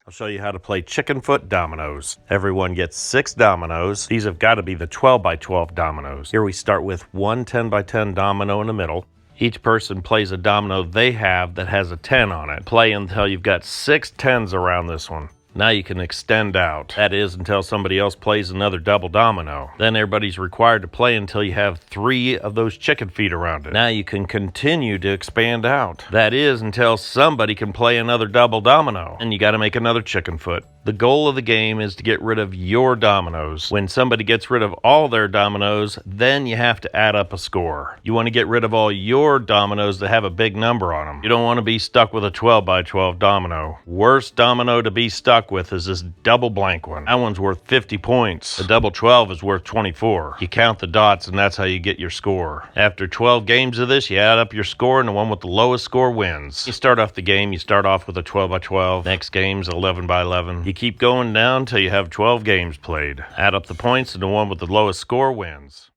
I'll show you how to play Chickenfoot dominoes. Everyone gets 6 dominoes. These have got to be the 12 by 12 dominoes. Here we start with one 10 by 10 domino in the middle. Each person plays a domino they have that has a 10 on it. Play until you've got 6 10s around this one. Now you can extend out. That is until somebody else plays another double domino. Then everybody's required to play until you have 3 of those chicken feet around it. Now you can continue to expand out. That is until somebody can play another double domino. And you got to make another chicken foot. The goal of the game is to get rid of your dominoes. When somebody gets rid of all their dominoes, then you have to add up a score. You want to get rid of all your dominoes that have a big number on them. You don't want to be stuck with a 12 by 12 domino. Worst domino to be stuck with is this double blank one. That one's worth 50 points. The double 12 is worth 24. You count the dots and that's how you get your score. After 12 games of this, you add up your score and the one with the lowest score wins. You start off the game, you start off with a 12 by 12. Next game's 11 by 11. You keep going down till you have 12 games played. Add up the points and the one with the lowest score wins.